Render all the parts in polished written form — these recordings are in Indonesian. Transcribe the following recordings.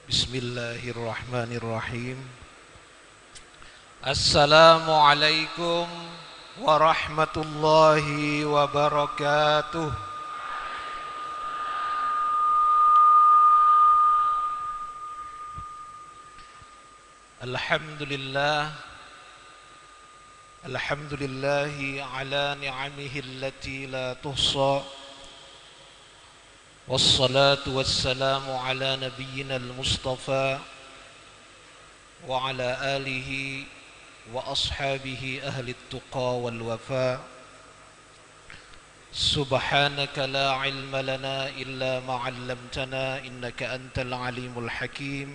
Bismillahirrahmanirrahim. Assalamualaikum warahmatullahi wabarakatuh. Alhamdulillah. Alhamdulillahi ala ni'amihi allati la tuhsa. Wassalatu wassalamu ala nabiyyina al-mustafa wa ala alihi wa ashabihi ahli at-tuqa wal wafa. Subhanaka la ilma lana illa ma 'allamtana innaka antal alimul hakim.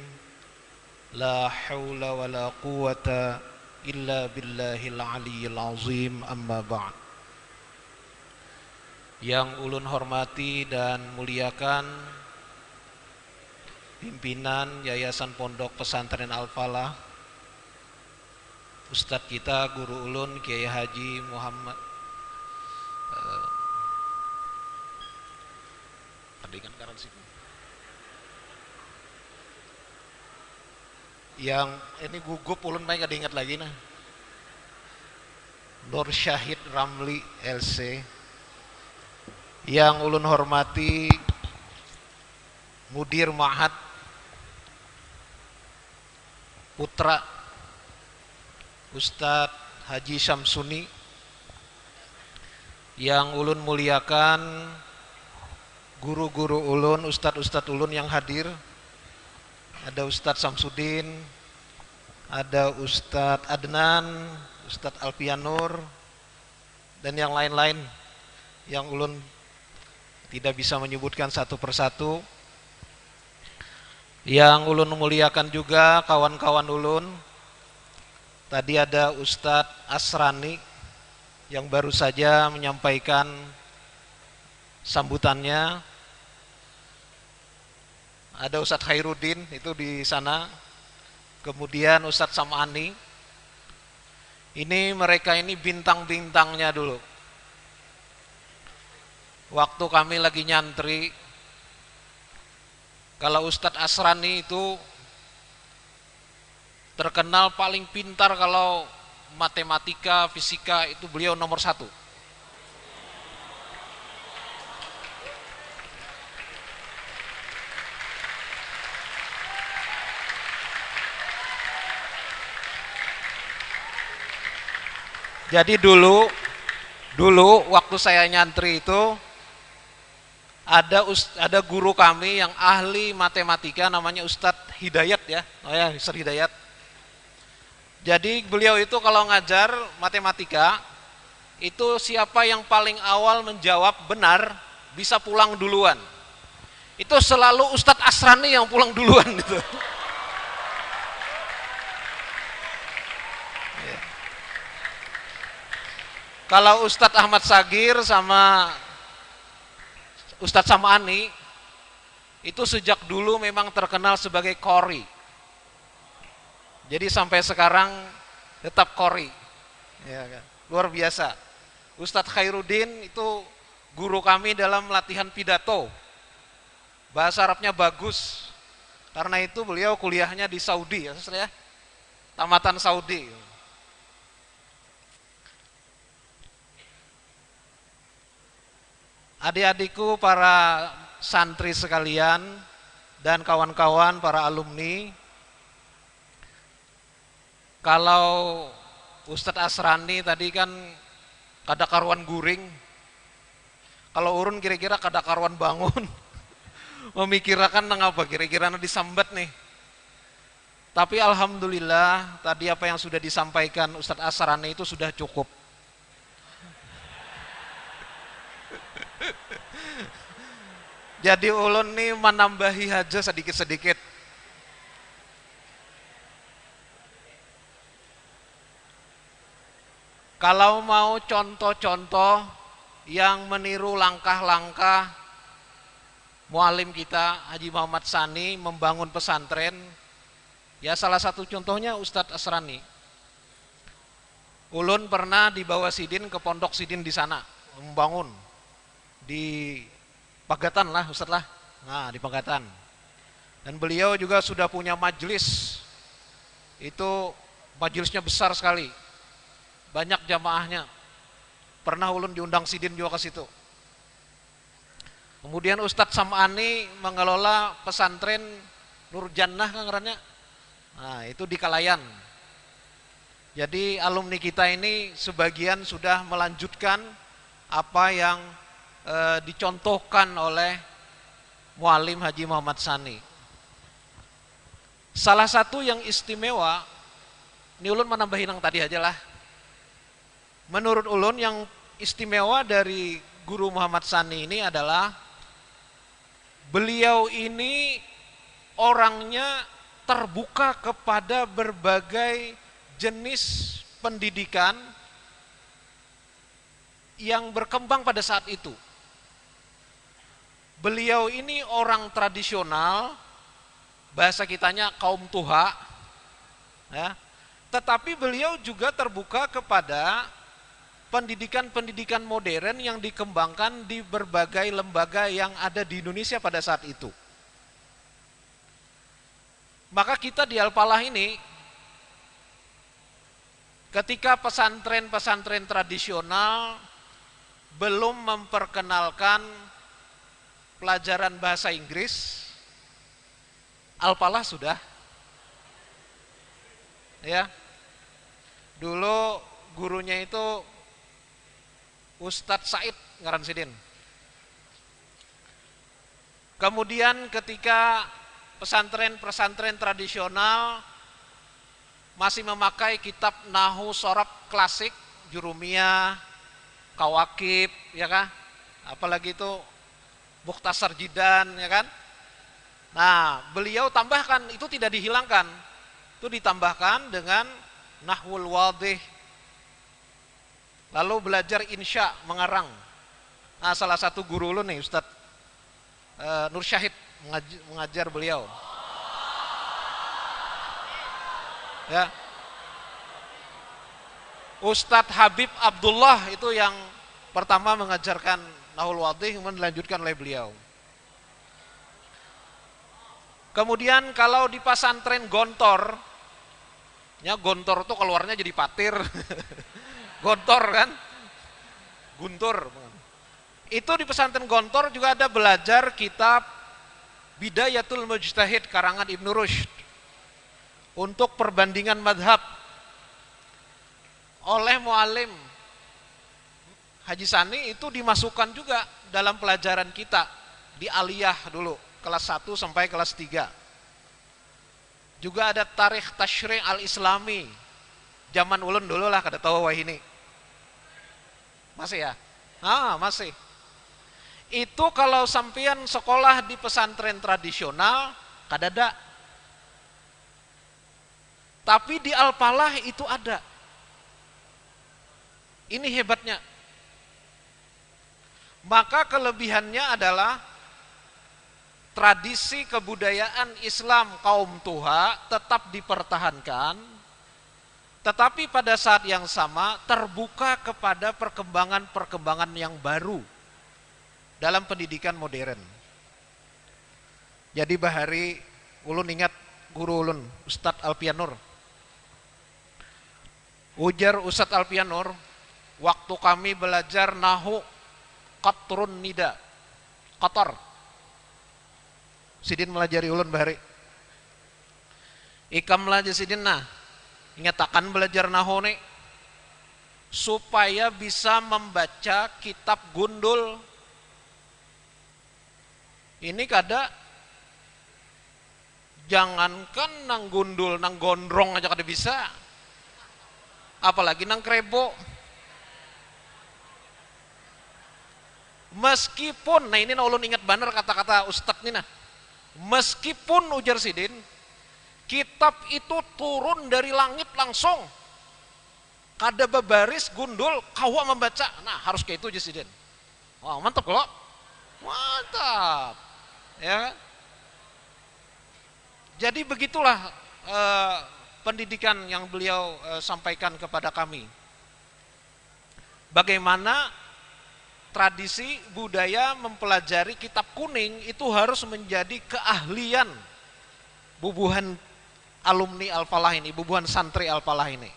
La haula wa la quwwata illa billahil aliyyil azim. Amma ba'd. Yang ulun hormati dan muliakan pimpinan Yayasan Pondok Pesantren Al-Falah, Ustadz kita, guru ulun Kiai Haji Muhammad yang ini gugup ulun paling gak diingat lagi nah, Nur Syahid Ramli LC. Yang ulun hormati Mudir Ma'had Putra Ustadz Haji Syamsuni. Yang ulun muliakan guru-guru ulun, ustadz-ustadz ulun yang hadir. Ada Ustadz Samsudin, ada Ustadz Adnan, Ustadz Alfianur, dan yang lain-lain yang ulun tidak bisa menyebutkan satu persatu. Yang ulun muliakan juga kawan-kawan ulun. Tadi ada Ustadz Asrani yang baru saja menyampaikan sambutannya. Ada Ustadz Khairuddin itu di sana. Kemudian Ustadz Sam'ani. Mereka ini bintang-bintangnya dulu. Waktu kami lagi nyantri, kalau Ustadz Asrani itu terkenal paling pintar kalau matematika, fisika itu beliau nomor 1. Jadi dulu waktu saya nyantri itu ada guru kami yang ahli matematika namanya Ustadz Hidayat ya. Oh ya, Ustadz Hidayat. Jadi beliau itu kalau ngajar matematika itu siapa yang paling awal menjawab benar bisa pulang duluan. Itu selalu Ustadz Asrani yang pulang duluan gitu. Ya. Kalau Ustadz Ahmad Sagir sama Ustadz Sam'ani itu sejak dulu memang terkenal sebagai qori. Jadi sampai sekarang tetap qori. Ya kan? Luar biasa. Ustadz Khairuddin itu guru kami dalam latihan pidato. Bahasa Arabnya bagus. Karena itu beliau kuliahnya di Saudi ya, tamatan Saudi. Adik-adikku para santri sekalian dan kawan-kawan para alumni, kalau Ustadz Asrani tadi kan kada karuan guring, kalau urun kira-kira kada karuan bangun, memikirkan apa kira-kira disambat nih. Tapi alhamdulillah tadi apa yang sudah disampaikan Ustadz Asrani itu sudah cukup. Jadi ulun nih menambahi aja sedikit-sedikit. Kalau mau contoh-contoh yang meniru langkah-langkah mualim kita Haji Muhammad Sani membangun pesantren, ya salah satu contohnya Ustadz Asrani. Ulun pernah dibawa Sidin ke pondok Sidin di sana membangun di Pagatan lah Ustadz lah. Nah di Pagatan. Dan beliau juga sudah punya majelis. Itu majelisnya besar sekali. Banyak jamaahnya. Pernah ulun diundang sidin juga ke situ. Kemudian Ustadz Sam'ani mengelola pesantren Nur Jannah kan ngarannya. Nah, itu di Kalayan. Jadi alumni kita ini sebagian sudah melanjutkan apa yang dicontohkan oleh Muallim Haji Muhammad Sani. Salah satu yang istimewa, ini ulun menambahin yang tadi aja lah. Menurut ulun yang istimewa dari Guru Muhammad Sani ini adalah beliau ini orangnya terbuka kepada berbagai jenis pendidikan yang berkembang pada saat itu. Beliau ini orang tradisional, bahasa kitanya kaum tuha, ya. Tetapi beliau juga terbuka kepada pendidikan-pendidikan modern yang dikembangkan di berbagai lembaga yang ada di Indonesia pada saat itu. Maka kita di Al-Falah ini, ketika pesantren-pesantren tradisional belum memperkenalkan pelajaran bahasa Inggris, Al-Falah sudah. Ya. Dulu gurunya itu Ustadz Said ngaran sidin. Kemudian ketika pesantren-pesantren tradisional masih memakai kitab Nahwu Shorab klasik, Jurumiyah, Kawakib, ya kan? Apalagi itu Mukhtasar Jidan, ya kan? Nah, beliau tambahkan, itu tidak dihilangkan. Itu ditambahkan dengan Nahwul Wadih. Lalu belajar insya, mengarang. Nah, salah satu guru lu nih, Ustadz Nur Syahid mengajar beliau. Ya. Ustadz Habib Abdullah itu yang pertama mengajarkan Nahwul Wadih, kemudian dilanjutkan oleh beliau. Kemudian kalau di pesantren Gontor, ya Gontor itu keluarnya jadi patir, Gontor kan, Guntur. Itu di pesantren Gontor juga ada belajar kitab Bidayatul Mujtahid karangan Ibnu Rushd untuk perbandingan madhab oleh Muallim Haji Sani. Itu dimasukkan juga dalam pelajaran kita di aliyah dulu, kelas 1 sampai kelas 3. Juga ada Tarikh Tashri' Al-Islami, zaman ulun dulu lah, kada tahu wah ini. Masih ya? Masih. Itu kalau sampean sekolah di pesantren tradisional, kadada. Tapi di Al-Falah itu ada. Ini hebatnya. Maka kelebihannya adalah tradisi kebudayaan Islam kaum tuha tetap dipertahankan, tetapi pada saat yang sama terbuka kepada perkembangan-perkembangan yang baru dalam pendidikan modern. Jadi bahari ulun ingat guru ulun Ustadz Alpianur. Ujar Ustadz Alpianur, waktu kami belajar Nahwu Qatrun Nida, Qatar, sidin melajari ulun bahari. Ikam melajari sidin, nah ingatakan belajar Nahwu nih supaya bisa membaca kitab gundul. Ini kada, jangankan nang gundul, nang gondrong aja kada bisa, apalagi nang krebo. Meskipun, nah ini ulun ingat bener kata-kata Ustadz nih nah, meskipun ujar sidin, kitab itu turun dari langit langsung, kada bebaris gundul, kawa membaca, nah harus kayak itu aja sidin. Wah mantap loh, mantap. Ya, jadi begitulah pendidikan yang beliau sampaikan kepada kami. Bagaimana tradisi budaya mempelajari kitab kuning itu harus menjadi keahlian bubuhan alumni Al-Falah ini, bubuhan santri Al-Falah ini.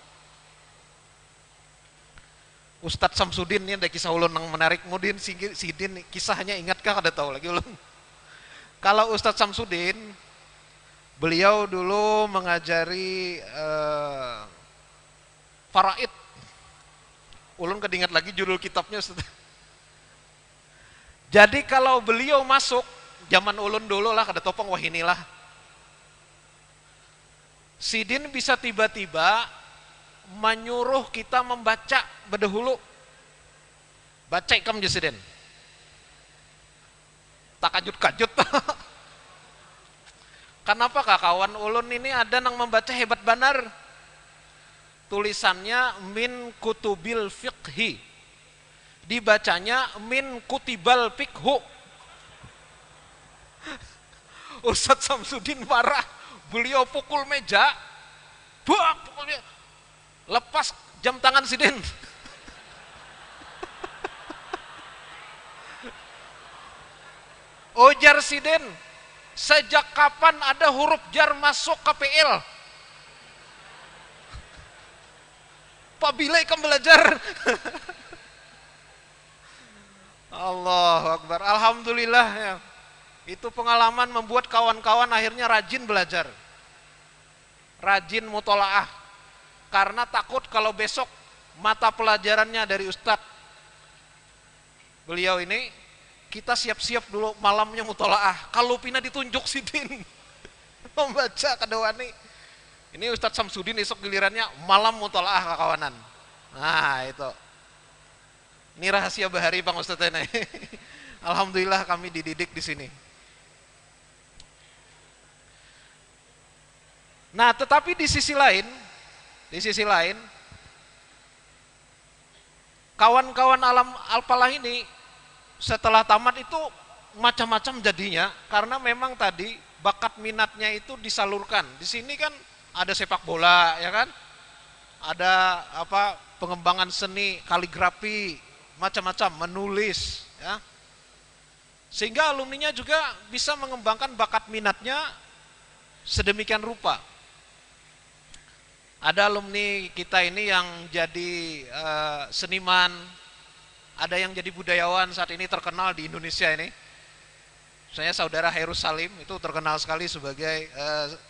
Ustadz Samsudin ini ada kisah ulun yang menarik. Kemudian Sidin kisahnya ingatkah, ada tahu lagi ulun? Kalau Ustadz Samsudin, beliau dulu mengajari faraid. Ulun kedingat lagi judul kitabnya Ustadz. Jadi kalau beliau masuk, zaman ulun dulu lah, kada topong wah inilah. Sidin bisa tiba-tiba menyuruh kita membaca berdahulu. Baca ikam Sidin. Tak kajut-kajut. Kenapa kak kawan ulun ini ada yang membaca hebat benar. Tulisannya min kutubil fiqhi. Dibacanya min kutibal fiqhu. Ustadz Samsudin marah. Beliau pukul meja. Buak, pukul meja. Lepas jam tangan Sidin. Ujar Sidin, sejak kapan ada huruf jar masuk KPL? Pak Bilai kamu belajar. Allahu Akbar. Alhamdulillah ya. Itu pengalaman membuat kawan-kawan akhirnya rajin belajar. Rajin mutolaah. Karena takut kalau besok mata pelajarannya dari Ustadz. Beliau ini, kita siap-siap dulu malamnya mutolaah. Kalau pina ditunjuk Sidin membaca kadawani. Ini Ustadz Samsudin esok gilirannya malam mutolaah kawanan. Nah itu. Ini rahasia bahari Bang Ustadz ini. Alhamdulillah kami dididik di sini. Nah tetapi di sisi lain, kawan-kawan alam Al-Falah ini setelah tamat itu macam-macam jadinya, karena memang tadi bakat minatnya itu disalurkan. Di sini kan ada sepak bola, ya kan? Ada apa pengembangan seni, kaligrafi, macam-macam, menulis, ya. Sehingga alumninya juga bisa mengembangkan bakat minatnya sedemikian rupa. Ada alumni kita ini yang jadi seniman, ada yang jadi budayawan saat ini terkenal di Indonesia ini. Saya saudara Hairus Salim itu terkenal sekali sebagai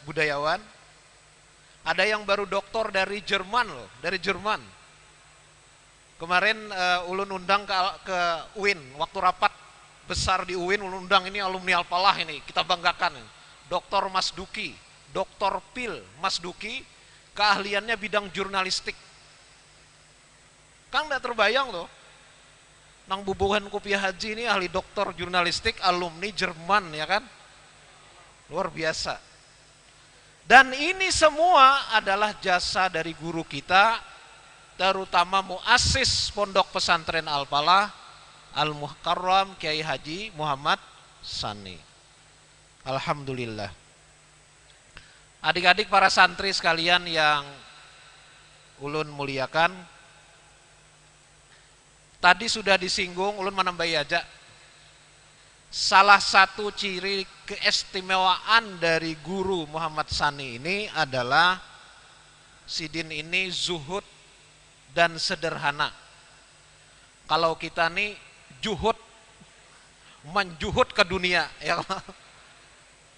budayawan. Ada yang baru doktor dari Jerman loh, dari Jerman. Kemarin ulun undang ke UIN, waktu rapat besar di UIN, ulun undang ini alumni Al-Falah ini, kita banggakan. Dr. Masduki, Dr. Pil Masduki, keahliannya bidang jurnalistik. Kan tidak terbayang loh. Nang bubuhan kopiah haji ini ahli doktor jurnalistik, alumni Jerman, ya kan? Luar biasa. Dan ini semua adalah jasa dari guru kita, terutama muassis Pondok Pesantren Al-Falah, Al-Mukarram Kiai Haji Muhammad Sani. Alhamdulillah. Adik-adik para santri sekalian yang ulun muliakan, tadi sudah disinggung, ulun menambahi aja. Salah satu ciri keistimewaan dari guru Muhammad Sani ini adalah Sidin ini zuhud dan sederhana. Kalau kita nih juhud, menjuhud ke dunia, ya.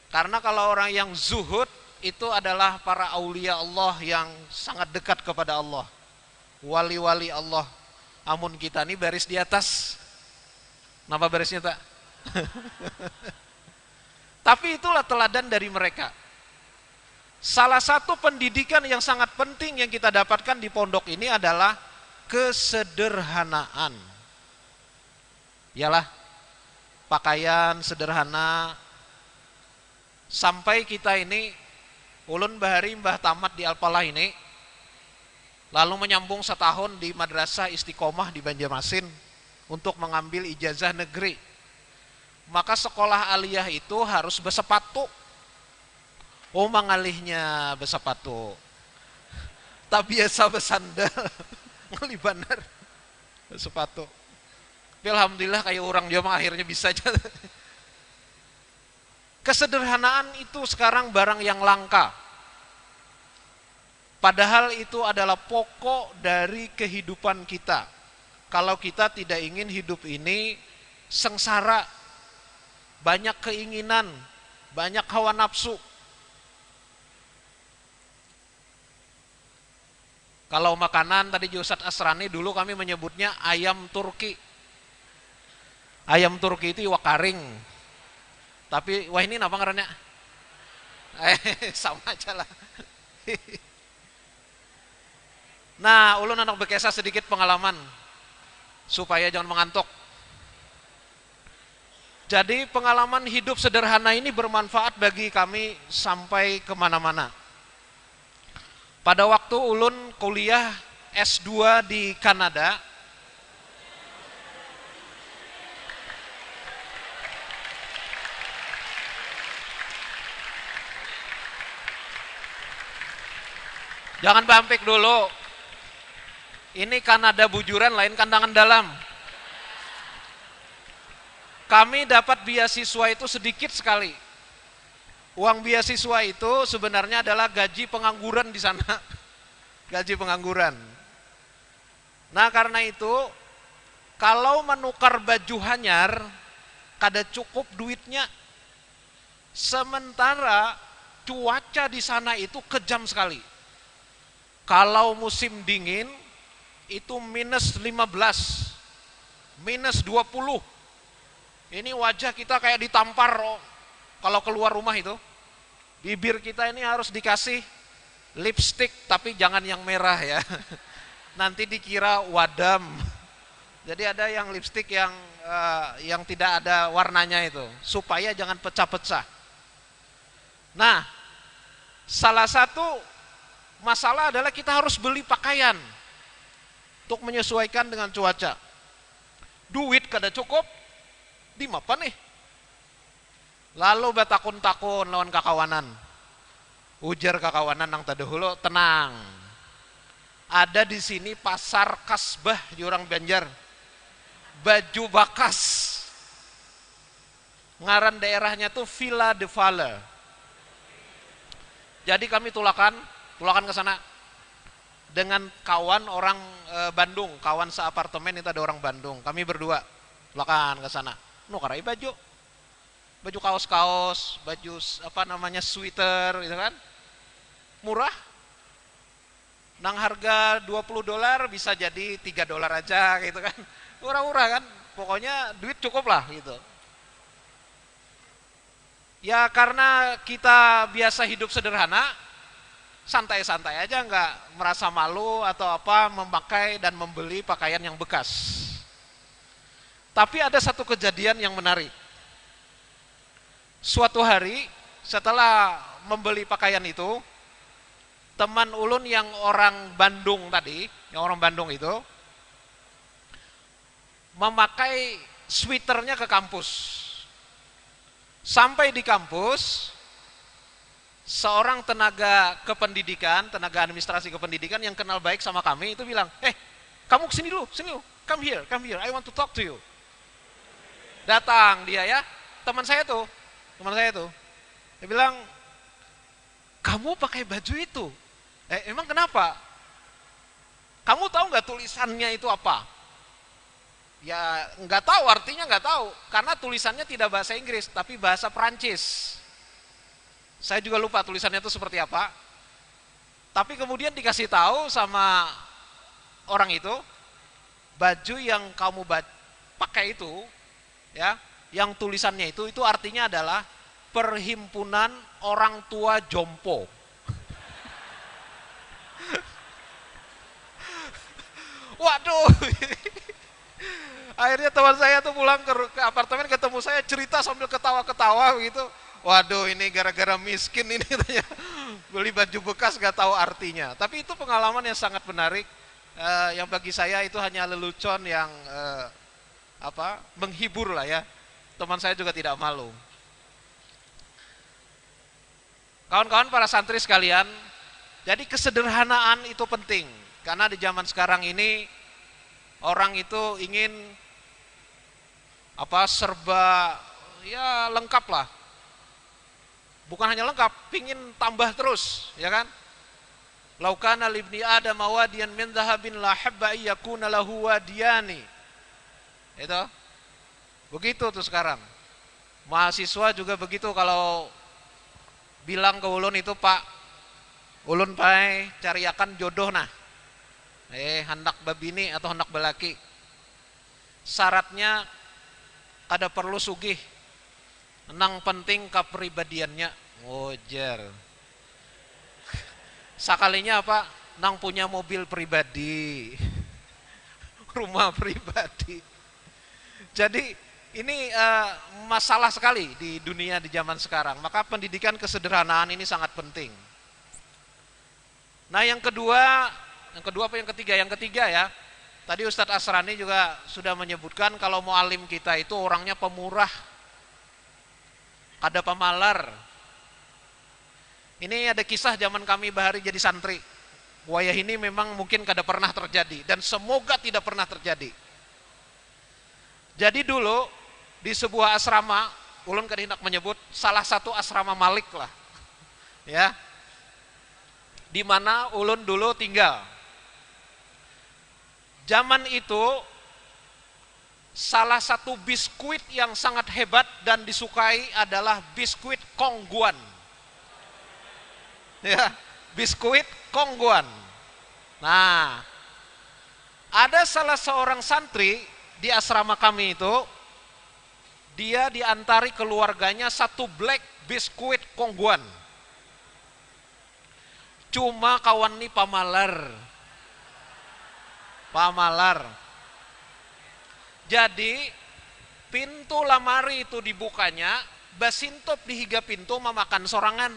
Karena kalau orang yang zuhud itu adalah para aulia Allah yang sangat dekat kepada Allah, wali-wali Allah. Amun kita nih baris di atas. Kenapa barisnya tak? Tapi itulah teladan dari mereka. Salah satu pendidikan yang sangat penting yang kita dapatkan di pondok ini adalah kesederhanaan. Yalah, pakaian sederhana. Sampai kita ini, ulun bahari mbah tamat di Al-Falah ini, lalu menyambung setahun di Madrasah Istiqomah di Banjarmasin untuk mengambil ijazah negeri. Maka sekolah aliyah itu harus bersepatu. Oh, mangalihnya bersepatu. Tak biasa bersandal. Ngali benar. Bersepatu. Alhamdulillah kayak orang dia akhirnya bisa aja. Kesederhanaan itu sekarang barang yang langka. Padahal itu adalah pokok dari kehidupan kita. Kalau kita tidak ingin hidup ini sengsara, banyak keinginan, banyak hawa nafsu. Kalau makanan tadi Ustadz Asrani dulu kami menyebutnya ayam Turki. Ayam Turki itu iwak karing. Tapi wah ini apa ngarannya? Sama aja lah. Nah, ulun anak bekesa sedikit pengalaman supaya jangan mengantuk. Jadi pengalaman hidup sederhana ini bermanfaat bagi kami sampai kemana-mana. Pada waktu ulun kuliah S2 di Kanada, jangan bampik dulu. Ini Kanada bujuran, lain kandangan dalam. Kami dapat beasiswa itu sedikit sekali. Uang beasiswa itu sebenarnya adalah gaji pengangguran di sana. Gaji pengangguran. Nah karena itu, kalau menukar baju hanyar, kada cukup duitnya. Sementara cuaca di sana itu kejam sekali. Kalau musim dingin, itu minus 15, minus 20. Ini wajah kita kayak ditampar kalau keluar rumah itu. Bibir kita ini harus dikasih lipstick, tapi jangan yang merah ya. Nanti dikira wadam. Jadi ada yang lipstick yang tidak ada warnanya itu, supaya jangan pecah-pecah. Nah, salah satu masalah adalah kita harus beli pakaian untuk menyesuaikan dengan cuaca. Duit kada cukup, di apa nih? Lalu batakun-takun lawan kakawanan. Ujar kakawanan nang tadahulu, tenang. Ada di sini pasar kasbah di orang Banjar. Baju bakas. Ngaran daerahnya tuh Villa de Valle. Jadi kami tulakan ke sana. Dengan kawan orang Bandung, kawan seapartemen itu ada orang Bandung. Kami berdua lakan ke sana. Nukarai baju kaos-kaos, baju apa namanya sweater gitu kan. Murah. Nang harga $20 bisa jadi $3 aja gitu kan. Murah-murah kan. Pokoknya duit cukup lah gitu. Ya karena kita biasa hidup sederhana, santai-santai aja, nggak merasa malu atau apa memakai dan membeli pakaian yang bekas. Tapi ada satu kejadian yang menarik. Suatu hari setelah membeli pakaian itu, teman ulun yang orang Bandung tadi, yang orang Bandung itu, memakai sweaternya ke kampus. Sampai di kampus, seorang tenaga kependidikan, tenaga administrasi kependidikan yang kenal baik sama kami itu bilang, kamu kesini dulu, come here, I want to talk to you. Datang dia ya, teman saya tuh, dia bilang, kamu pakai baju itu, emang kenapa? Kamu tahu nggak tulisannya itu apa? Ya nggak tahu, artinya nggak tahu, karena tulisannya tidak bahasa Inggris, tapi bahasa Perancis. Saya juga lupa tulisannya itu seperti apa. Tapi kemudian dikasih tahu sama orang itu, baju yang kamu pakai itu, ya, yang tulisannya itu artinya adalah Perhimpunan Orang Tua Jompo. Waduh. Akhirnya teman saya tuh pulang ke apartemen, ketemu saya, cerita sambil ketawa-ketawa gitu. Waduh, ini gara-gara miskin ini katanya. Beli baju bekas gak tahu artinya. Tapi itu pengalaman yang sangat menarik. Yang bagi saya itu hanya lelucon yang menghibur lah ya. Teman saya juga tidak malu. Kawan-kawan para santri sekalian, jadi kesederhanaan itu penting. Karena di zaman sekarang ini orang itu ingin serba ya lengkap lah. Bukan hanya lengkap, pingin tambah terus, ya kan? Laukana libni adam wadiyan min dhahabin la habba yakuna lahu wadiyani. Itu. Begitu tuh sekarang. Mahasiswa juga begitu, kalau bilang ke ulun itu, Pak, ulun pai cariakan jodoh nah. Hendak babini atau hendak belaki. Syaratnya kada perlu sugih. Nang penting kepribadiannya. Ngojar. Sakalinya apa? Nang punya mobil pribadi. Rumah pribadi. Jadi ini masalah sekali di dunia di zaman sekarang. Maka pendidikan kesederhanaan ini sangat penting. Nah, yang kedua apa yang ketiga? Yang ketiga ya. Tadi Ustadz Asrani juga sudah menyebutkan kalau mualim kita itu orangnya pemurah, kada pemalar. Ini ada kisah zaman kami bahari jadi santri. Wayah ini memang mungkin kada pernah terjadi dan semoga tidak pernah terjadi. Jadi dulu di sebuah asrama, ulun kada hendak menyebut, salah satu asrama Malik lah, ya, di mana ulun dulu tinggal. Zaman itu salah satu biskuit yang sangat hebat dan disukai adalah biskuit Kongguan. Ya, biskuit Kongguan. Nah, ada salah seorang santri di asrama kami itu, dia diantari keluarganya satu black biskuit Kongguan. Cuma kawan nih pamalar. Jadi pintu lamari itu dibukanya, basintop di higa pintu memakan sorangan.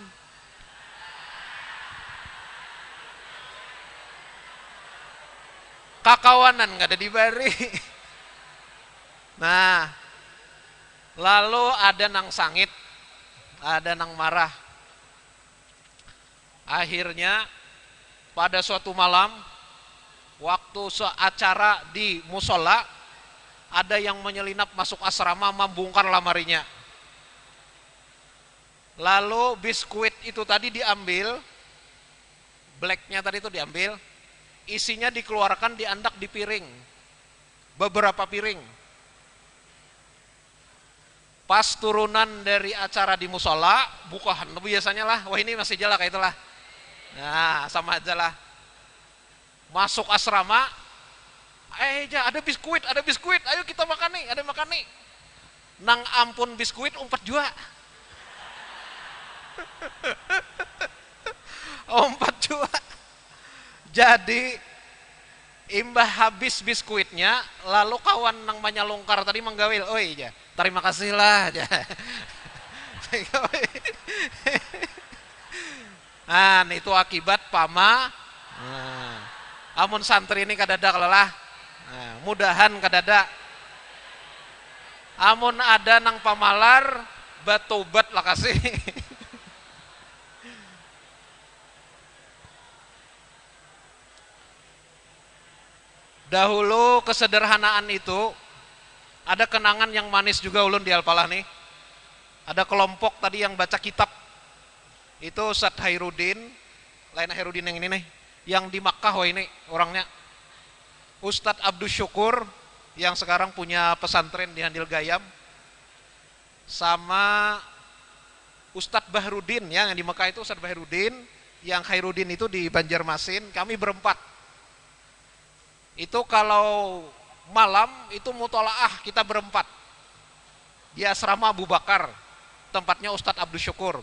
Kakawanan gak ada dibari. Nah, lalu ada nang sangit, ada nang marah. Akhirnya pada suatu malam, waktu acara di musola, ada yang menyelinap masuk asrama membongkar lamarinya. Lalu biskuit itu tadi diambil, blacknya tadi itu diambil, isinya dikeluarkan, diandak di piring, beberapa piring. Pas turunan dari acara di musola, bukahan biasanya lah, wah ini masih jalan kayak itulah. Nah, sama aja lah. Masuk asrama, ada biskuit, ayo kita makan nih, ada makan nih. Nang ampun biskuit umpat jua. Umpat jua. Jadi imbah habis biskuitnya, lalu kawan nang manyalongkar tadi menggawil, oi ja, terima kasih lah ja. Nah, itu akibat pama. Nah, amun santri ini kadada kalelah. Nah, mudahan kadada. Amun ada nang pamalar, batobat lah kasih. Dahulu kesederhanaan itu ada kenangan yang manis juga ulun di Alpalah nih. Ada kelompok tadi yang baca kitab. Itu Ustadz Hairudin, lain Hairudin yang ini nih, yang di Makkah wah ini orangnya. Ustadz Abdus Syukur yang sekarang punya pesantren di Handil Gayam, sama Ustadz Bahrudin ya, yang di Makkah itu Ustadz Bahrudin, yang Hairudin itu di Banjarmasin. Kami berempat. Itu kalau malam itu mutolaah kita berempat di asrama Abu Bakar, tempatnya Ustadz Abdus Syukur.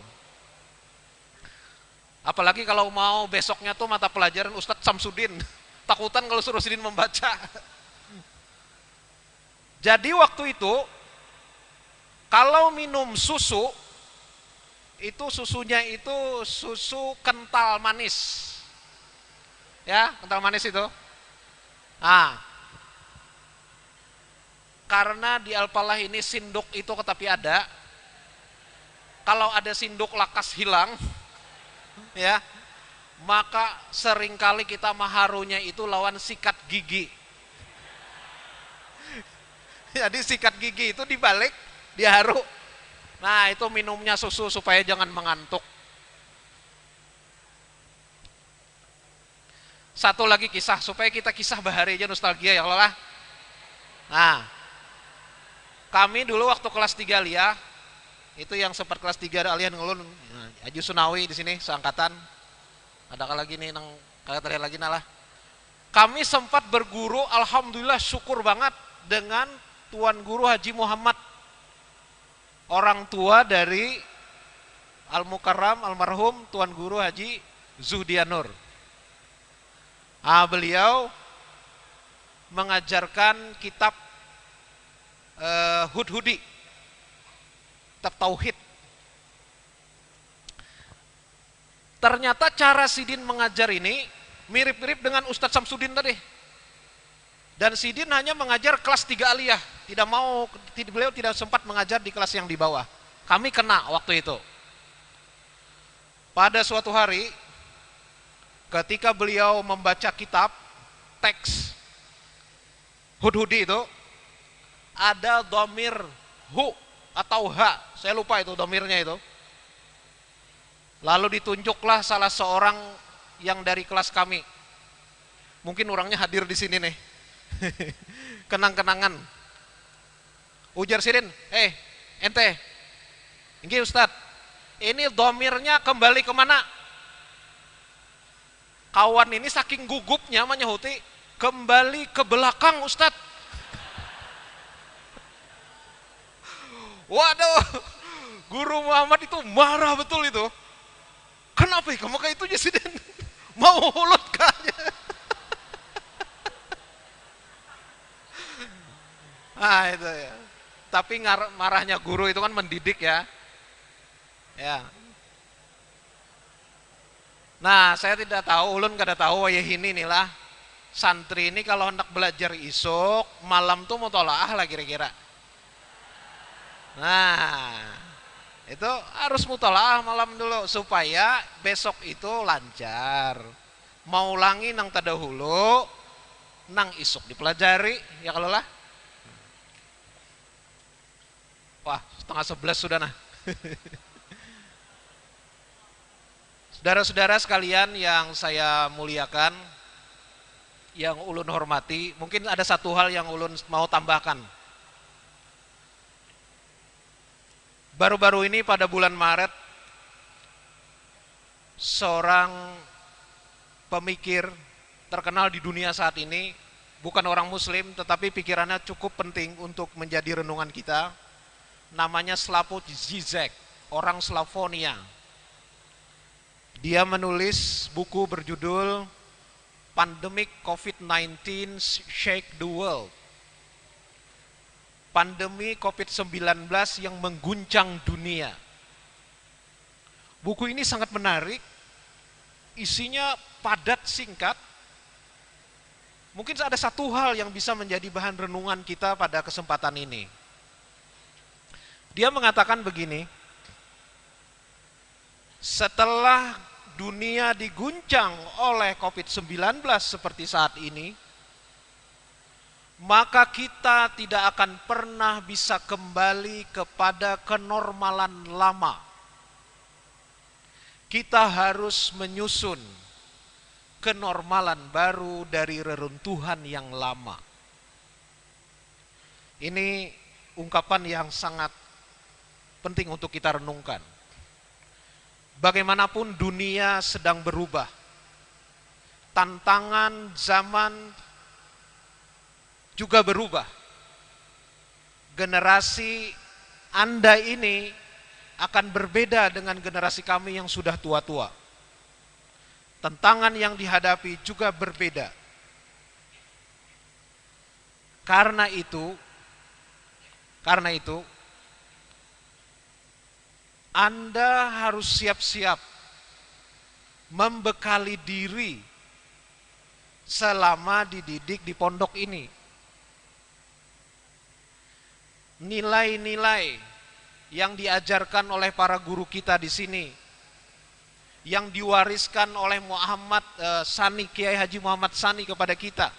Apalagi kalau mau besoknya tuh mata pelajaran Ustadz Samsudin, takutan kalau suruh Sidin membaca. Jadi waktu itu kalau minum susu, itu susunya itu susu kental manis. Ya, kental manis itu. Nah, karena di Alpalah ini sinduk itu tetapi ada. Kalau ada sinduk lakas hilang, ya, maka seringkali kita maharunya itu lawan sikat gigi. Jadi sikat gigi itu dibalik, diharu. Nah, itu minumnya susu supaya jangan mengantuk. Satu lagi kisah, supaya kita kisah bahari aja nostalgia ya Allah. Nah, kami dulu waktu kelas 3 Aliyah, itu yang sempat kelas 3 Aliyah ngulun, Haji Sunawi di sini seangkatan. Ada lagi nih nang kalian lagi nalah. Kami sempat berguru, alhamdulillah syukur banget dengan Tuan Guru Haji Muhammad, orang tua dari Al-Mukarram almarhum Tuan Guru Haji Zuhdianur. Beliau mengajarkan kitab Hudhudi, kitab Tauhid. Ternyata cara Sidin mengajar ini mirip-mirip dengan Ustadz Samsudin tadi. Dan Sidin hanya mengajar kelas 3 Aliyah, beliau tidak sempat mengajar di kelas yang di bawah. Kami kena waktu itu. Pada suatu hari, ketika beliau membaca kitab, teks Hudhudi itu, ada dhamir hu atau ha, saya lupa itu dhamirnya itu. Lalu ditunjuklah salah seorang yang dari kelas kami. Mungkin orangnya hadir di sini nih. Kenang-kenangan. Ujar Sidin, ente, ini Ustadz, ini dhamirnya kembali kemana? Kawan ini saking gugupnya menyahuti, kembali ke belakang Ustadz. Waduh, Guru Muhammad itu marah betul itu. Kenapa kamu kayak itu Sidin? Mau hulut kayaknya. Itu ya. Tapi marahnya guru itu kan mendidik ya. Ya. Nah, saya tidak tahu, ulun kada tahu ya ini nih lah. Santri ini kalau hendak belajar isuk, malam tuh mau tolaah lah kira-kira. Nah, itu harus mutolaah malam dulu supaya besok itu lancar. Mau ulangi nang tadahulu, nang isuk dipelajari, ya kalau lah. Wah, 10:30 sudah nah. Saudara-saudara sekalian yang saya muliakan, yang ulun hormati, mungkin ada satu hal yang ulun mau tambahkan. Baru-baru ini pada bulan Maret, seorang pemikir terkenal di dunia saat ini, bukan orang muslim tetapi pikirannya cukup penting untuk menjadi renungan kita, namanya Slavoj Žižek, orang Slavonia. Dia menulis buku berjudul Pandemic COVID-19 Shake the World. Pandemi COVID-19 yang mengguncang dunia. Buku ini sangat menarik, isinya padat singkat. Mungkin ada satu hal yang bisa menjadi bahan renungan kita pada kesempatan ini. Dia mengatakan begini, setelah dunia diguncang oleh COVID-19 seperti saat ini, maka kita tidak akan pernah bisa kembali kepada kenormalan lama. Kita harus menyusun kenormalan baru dari reruntuhan yang lama. Ini ungkapan yang sangat penting untuk kita renungkan. Bagaimanapun dunia sedang berubah. Tantangan zaman juga berubah. Generasi Anda ini akan berbeda dengan generasi kami yang sudah tua-tua. Tantangan yang dihadapi juga berbeda. Karena itu, Anda harus siap-siap membekali diri selama dididik di pondok ini. Nilai-nilai yang diajarkan oleh para guru kita di sini, yang diwariskan oleh Kiai Haji Muhammad Sani kepada kita,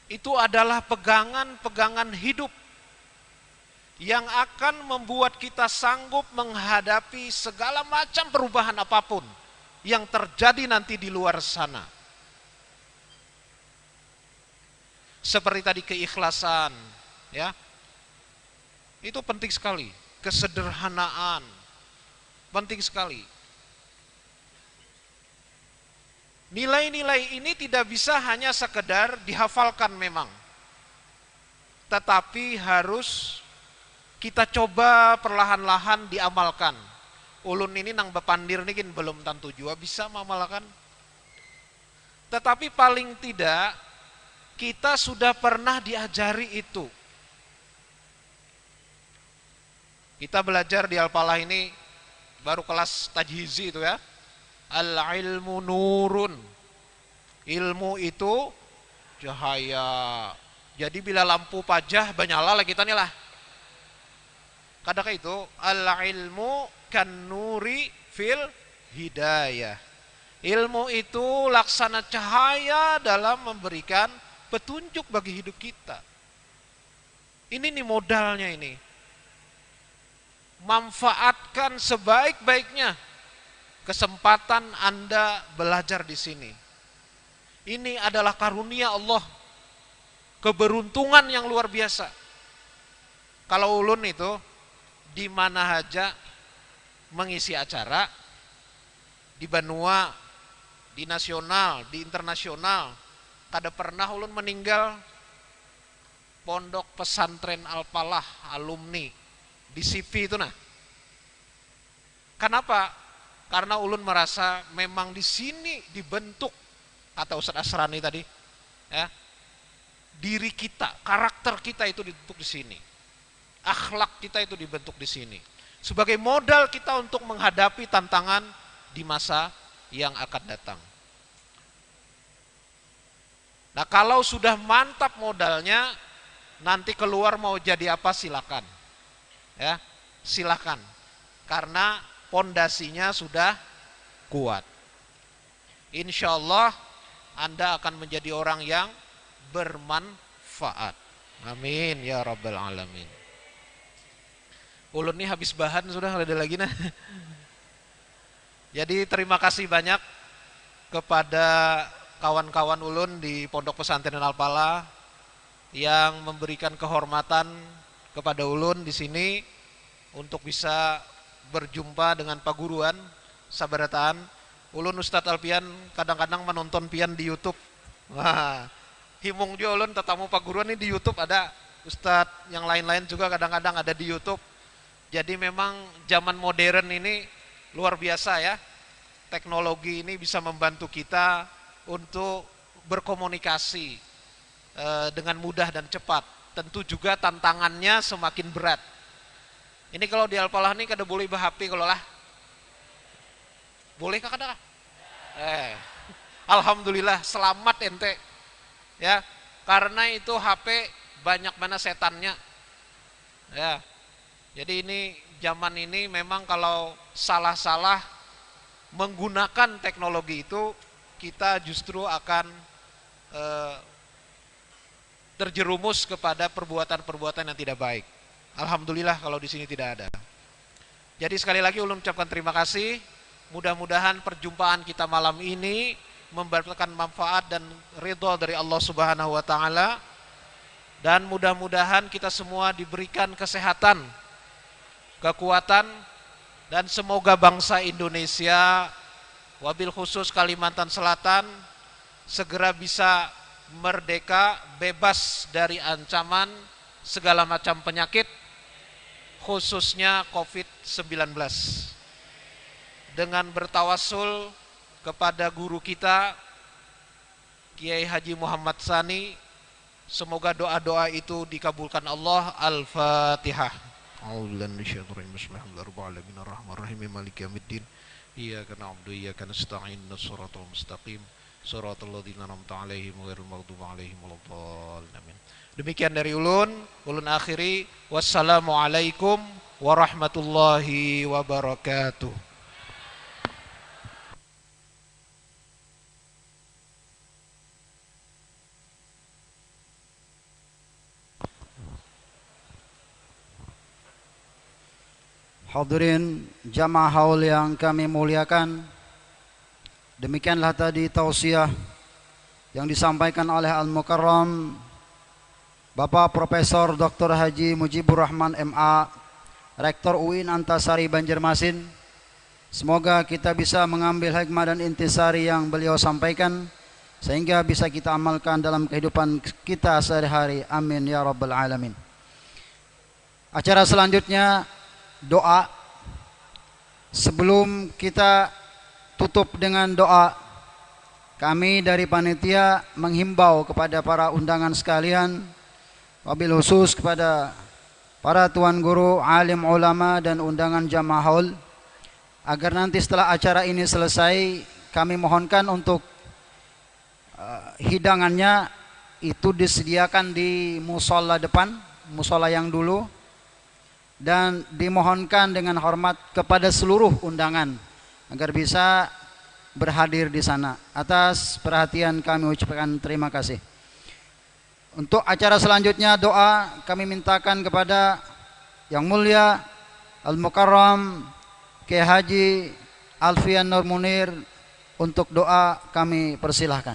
itu adalah pegangan-pegangan hidup yang akan membuat kita sanggup menghadapi segala macam perubahan apapun yang terjadi nanti di luar sana. Seperti tadi keikhlasan, ya. Itu penting sekali, kesederhanaan penting sekali. Nilai-nilai ini tidak bisa hanya sekedar dihafalkan memang, tetapi harus kita coba perlahan-lahan diamalkan. Ulun ini nang bepandir ini belum tentu juga bisa mengamalkan. Tetapi paling tidak kita sudah pernah diajari itu. Kita belajar di Al-Falah ini baru kelas tajhizi itu ya. Al-ilmu nurun. Ilmu itu cahaya. Jadi bila lampu pajah banyala lah kita nih lah. Kadang itu al-ilmu kan nuri fil hidayah. Ilmu itu laksana cahaya dalam memberikan petunjuk bagi hidup kita. Ini nih modalnya ini. Manfaatkan sebaik-baiknya kesempatan Anda belajar di sini. Ini adalah karunia Allah. Keberuntungan yang luar biasa. Kalau ulun itu di mana aja mengisi acara, di Banua, di nasional, di internasional, kada pernah ulun meninggal pondok pesantren Al-Falah alumni di CV itu nah. Kenapa? Karena ulun merasa memang di sini dibentuk, kata Ustaz Asrani tadi, ya, diri kita, karakter kita itu dibentuk di sini. Akhlak kita itu dibentuk di sini. Sebagai modal kita untuk menghadapi tantangan di masa yang akan datang. Nah, kalau sudah mantap modalnya, nanti keluar mau jadi apa silakan. Ya, silakan. Karena pondasinya sudah kuat. Insya Allah Anda akan menjadi orang yang bermanfaat. Amin ya rabbal alamin. Ulun ini habis bahan sudah, ada lagi nah. Jadi terima kasih banyak kepada kawan-kawan ulun di Pondok Pesantren Al-Falah yang memberikan kehormatan kepada ulun di sini untuk bisa berjumpa dengan paguruan sabarataan. Ulun Ustadz Alpian kadang-kadang menonton pian di YouTube. Wah, himung juga ulun tetamu paguruan ini di YouTube ada. Ustadz yang lain-lain juga kadang-kadang ada di YouTube. Jadi memang zaman modern ini luar biasa ya. Teknologi ini bisa membantu kita untuk berkomunikasi dengan mudah dan cepat. Tentu juga tantangannya semakin berat. Ini kalau di Al-Falah ini kada boleh HP kalau lah. Boleh kah kada? Alhamdulillah selamat ente. Ya, karena itu HP banyak mana setannya. Ya. Jadi ini zaman ini memang kalau salah-salah menggunakan teknologi itu kita justru akan terjerumus kepada perbuatan-perbuatan yang tidak baik. Alhamdulillah kalau di sini tidak ada. Jadi sekali lagi ulun ucapkan terima kasih. Mudah-mudahan perjumpaan kita malam ini memberikan manfaat dan ridha dari Allah Subhanahu wa taala. Dan mudah-mudahan kita semua diberikan kesehatan, kekuatan, dan semoga bangsa Indonesia, wabil khusus Kalimantan Selatan, segera bisa merdeka, bebas dari ancaman segala macam penyakit, khususnya COVID-19. Dengan bertawassul kepada guru kita, Kiai Haji Muhammad Sani, semoga doa-doa itu dikabulkan Allah. Al-Fatihah. A'udzubillahi minasyaitonir rajim. Bismillahirrahmanirrahim. Ar-Rahmanir-Rahim. Maliki yaumiddin. Iyyaka na'budu wa iyyaka nasta'in. Shiratal mustaqim. Shiratal ladzina an'amta 'alaihim ghairil maghdubi 'alaihim waladdallin. Amin. Demikian dari ulun akhiri. Wassalamualaikum warahmatullahi wabarakatuh. Hadirin jamaah haul yang kami muliakan, demikianlah tadi tausiah yang disampaikan oleh Al-Mukarram Bapak Profesor Dr. Haji Mujibur Rahman MA, Rektor UIN Antasari Banjarmasin. Semoga kita bisa mengambil hikmah dan intisari yang beliau sampaikan, sehingga bisa kita amalkan dalam kehidupan kita sehari-hari. Amin ya rabbal alamin. Acara selanjutnya doa. Sebelum kita tutup dengan doa, kami dari panitia menghimbau kepada para undangan sekalian, wabil khusus kepada para tuan guru, alim ulama dan undangan jamaah haul, agar nanti setelah acara ini selesai, kami mohonkan untuk hidangannya itu disediakan di musola depan, musola yang dulu, dan dimohonkan dengan hormat kepada seluruh undangan agar bisa berhadir di sana. Atas perhatian kami ucapkan terima kasih. Untuk acara selanjutnya doa kami mintakan kepada Yang Mulia Al-Mukarram Kiai Haji Alfian Nur Munir. Untuk doa kami persilahkan.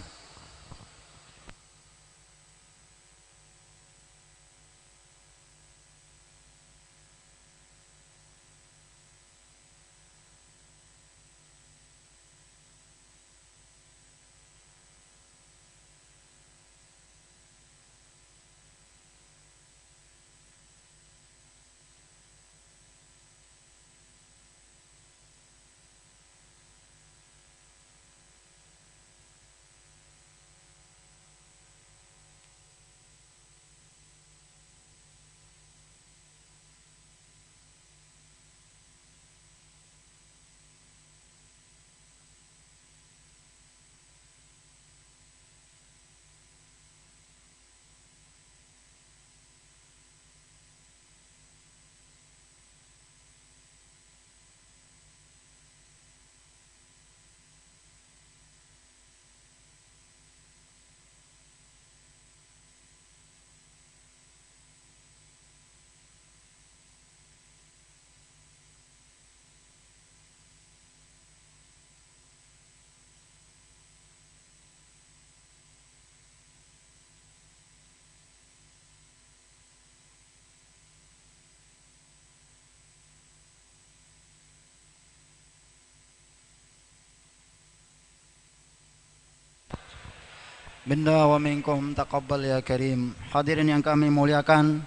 Minna wa minkum taqabbal ya karim. Hadirin yang kami muliakan,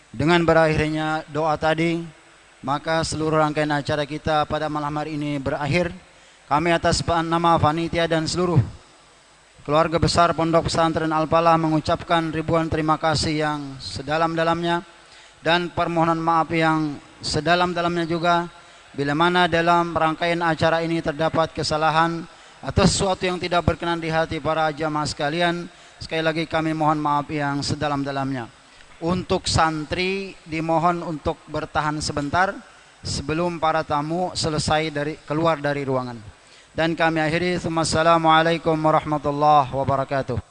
dengan berakhirnya doa tadi, maka seluruh rangkaian acara kita pada malam hari ini berakhir. Kami atas nama panitia dan seluruh keluarga besar Pondok Pesantren Al-Falah mengucapkan ribuan terima kasih yang sedalam-dalamnya dan permohonan maaf yang sedalam-dalamnya juga bila mana dalam rangkaian acara ini terdapat kesalahan atau sesuatu yang tidak berkenan di hati para jamaah sekalian. Sekali lagi kami mohon maaf yang sedalam-dalamnya. Untuk santri dimohon untuk bertahan sebentar sebelum para tamu selesai keluar dari ruangan. Dan kami akhiri, assalamualaikum warahmatullahi wabarakatuh.